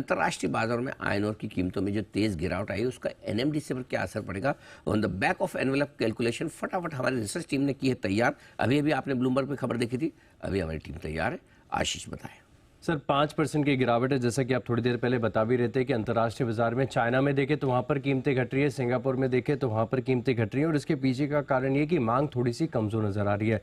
अंतर्राष्ट्रीय बाजारों में आयरन ओर की कीमतों में जो तेज गिरावट आई उसका एनएमडीसी पर क्या असर पड़ेगा, on the back of envelope calculation फटाफट हमारी रिसर्च टीम ने की है तैयार। अभी अभी आपने ब्लूमबर्ग पे खबर देखी थी, अभी हमारी टीम तैयार है। आशीष बताएं। सर 5% की गिरावट है, जैसा कि आप थोड़ी देर पहले बता भी रहे थे कि अंतर्राष्ट्रीय बाजार में चाइना में देखें तो वहाँ पर कीमतें घट रही है, सिंगापुर में देखें तो वहाँ पर कीमतें घट रही हैं और इसके पीछे का कारण ये कि मांग थोड़ी सी कमज़ोर नज़र आ रही है।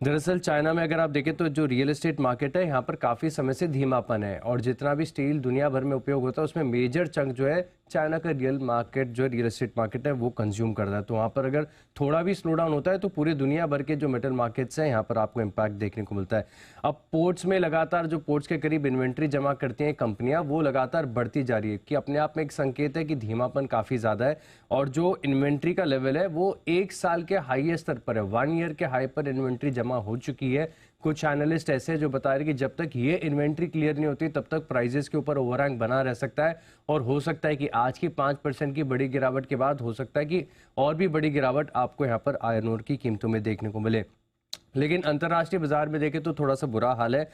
दरअसल चाइना में अगर आप देखें तो जो रियल एस्टेट मार्केट है यहाँ पर काफ़ी समय से धीमापन है और जितना भी स्टील दुनिया भर में उपयोग होता है उसमें मेजर चंक जो है चाइना का रियल एस्टेट मार्केट है वो कंज्यूम करता है। तो वहाँ पर अगर थोड़ा भी स्लो डाउन होता है तो पूरी दुनिया भर के जो मेटल मार्केट्स हैं यहाँ पर आपको इम्पैक्ट देखने को मिलता है। अब पोर्ट्स में लगातार जो पोर्ट्स के करीब इन्वेंट्री जमा करती हैं कंपनियां वो लगातार बढ़ती जा रही है कि अपने आप में एक संकेत है कि धीमापन काफ़ी ज़्यादा है और जो इन्वेंट्री का लेवल है वो 1 साल के हाईएस्ट स्तर पर है, 1 ईयर के हाई पर इन्वेंट्री जमा हो चुकी है। कुछ एनालिस्ट ऐसे हैं जो बता रहे हैं कि जब तक ये इन्वेंट्री क्लियर नहीं होती तब तक प्राइजेस के ऊपर ओवरहैंग बना रह सकता है और हो सकता है कि आज की 5% की बड़ी गिरावट के बाद हो सकता है कि और भी बड़ी गिरावट आपको यहाँ पर आयरन ओर की कीमतों में देखने को मिले। लेकिन अंतर्राष्ट्रीय बाजार में देखें तो थोड़ा सा बुरा हाल है।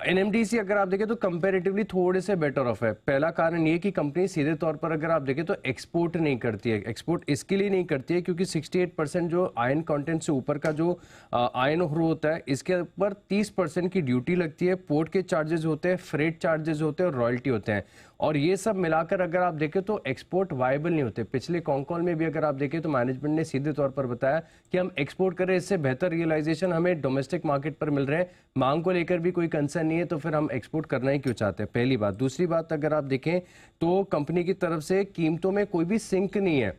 एनएमडीसी अगर आप देखें तो कंपैरेटिवली थोड़े से बेटर ऑफ है। पहला कारण ये कि कंपनी सीधे तौर पर अगर आप देखें तो एक्सपोर्ट नहीं करती है। एक्सपोर्ट इसके लिए नहीं करती है क्योंकि 68% जो आयरन कंटेंट से ऊपर का जो आयरन ओर होता है इसके ऊपर 30% की ड्यूटी लगती है, पोर्ट के चार्जेस होते हैं, फ्रेट चार्जेस होते हैं और रॉयल्टी होते हैं और ये सब मिलाकर अगर आप देखें तो एक्सपोर्ट वायबल नहीं होते। पिछले कॉन्कॉल में भी अगर आप देखें तो मैनेजमेंट ने सीधे तौर पर बताया कि हम एक्सपोर्ट करें, इससे बेहतर रियलाइजेशन हमें डोमेस्टिक मार्केट पर मिल रहे हैं, मांग को लेकर भी कोई कंसर्न नहीं है तो फिर हम एक्सपोर्ट करना ही क्यों चाहते हैं, पहली बात। दूसरी बात अगर आप देखें तो कंपनी की तरफ से कीमतों में कोई भी सिंक नहीं है।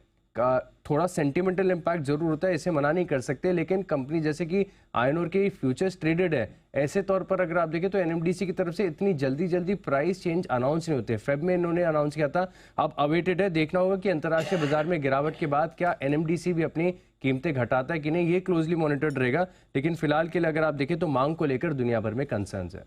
थोड़ा सेंटिमेंटल इम्पैक्ट जरूर होता है, इसे मना नहीं कर सकते, लेकिन कंपनी जैसे कि आयरन ओर के फ्यूचर्स ट्रेडेड है ऐसे तौर पर अगर आप देखें तो एनएमडीसी की तरफ से इतनी जल्दी प्राइस चेंज अनाउंस नहीं होते। फेब में इन्होंने अनाउंस किया था, अब अवेटेड है, देखना होगा कि अंतर्राष्ट्रीय बाजार में गिरावट के बाद क्या एनएमडीसी भी अपनी कीमतें घटाता है कि नहीं, ये क्लोजली मॉनिटर्ड रहेगा। लेकिन फिलहाल के लिए अगर आप देखें तो मांग को लेकर दुनिया भर में कंसर्न्स है।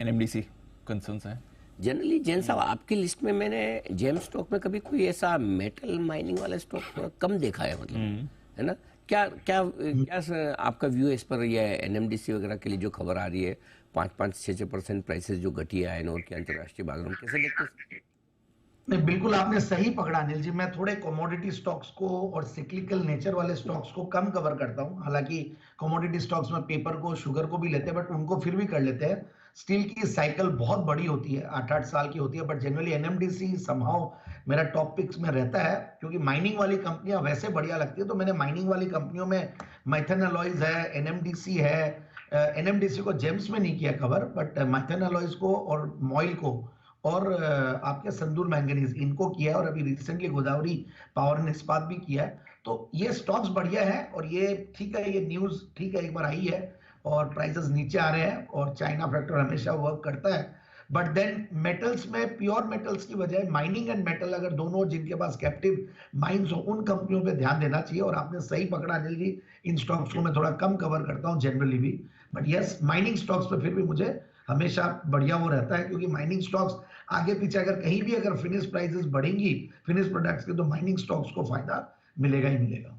एनएमडीसी कंसर्न्स हैं जनरली। जैन साहब आपकी लिस्ट में मैंने जेम स्टॉक में कभी कोई ऐसा मेटल माइनिंग वाला स्टॉक कम देखा है, मतलब है ना। क्या क्या क्या आपका व्यू है इस पर? ये एनएमडीसी वगैरह के लिए जो खबर आ रही है 5-6% प्राइसेस जो घटी है आयरन ओर की अंतर्राष्ट्रीय बाजारों में, कैसे देखते हैं? नहीं, बिल्कुल आपने सही पकड़ा अनिल जी। मैं थोड़े कमोडिटी स्टॉक्स को और सिक्लिकल नेचर वाले स्टॉक्स को कम कवर करता हूं। हालांकि कमोडिटी स्टॉक्स में पेपर को, शुगर को भी लेते हैं, बट उनको फिर भी कर लेते हैं। स्टील की साइकिल बहुत बड़ी होती है, 8-8 साल की होती है, बट जनरली एनएमडीसी समहाउ मेरा टॉप पिक्स में रहता है क्योंकि माइनिंग वाली कंपनियां वैसे बढ़िया लगती है। तो मैंने माइनिंग वाली कंपनियों में माइथन अलॉयज है, एनएमडीसी है। एनएमडीसी को जेम्स में नहीं किया कवर, बट माइथन अलॉयज को और मॉइल को और आपके संदूर मैंगनीज इनको किया है और अभी रिसेंटली गोदावरी पावर ने इस्पात भी किया है। तो ये स्टॉक्स बढ़िया है और ये ठीक है, ये न्यूज ठीक है, एक बार आई है और प्राइसेस नीचे आ रहे हैं और चाइना फैक्टर हमेशा वर्क करता है। बट देन मेटल्स में, प्योर मेटल्स की बजाय माइनिंग एंड मेटल अगर दोनों जिनके पास कैप्टिव माइंस हो उन कंपनियों पे ध्यान देना चाहिए। और आपने सही पकड़ा अनिल जी, इन स्टॉक्स को मैं थोड़ा कम कवर करता हूं जनरली भी, बट यस माइनिंग स्टॉक्स पे फिर भी मुझे हमेशा बढ़िया वो रहता है क्योंकि माइनिंग स्टॉक्स आगे पीछे अगर कहीं भी अगर फिनिश प्राइसेस बढ़ेंगी फिनिश प्रोडक्ट्स के, तो माइनिंग स्टॉक्स को फायदा मिलेगा ही मिलेगा।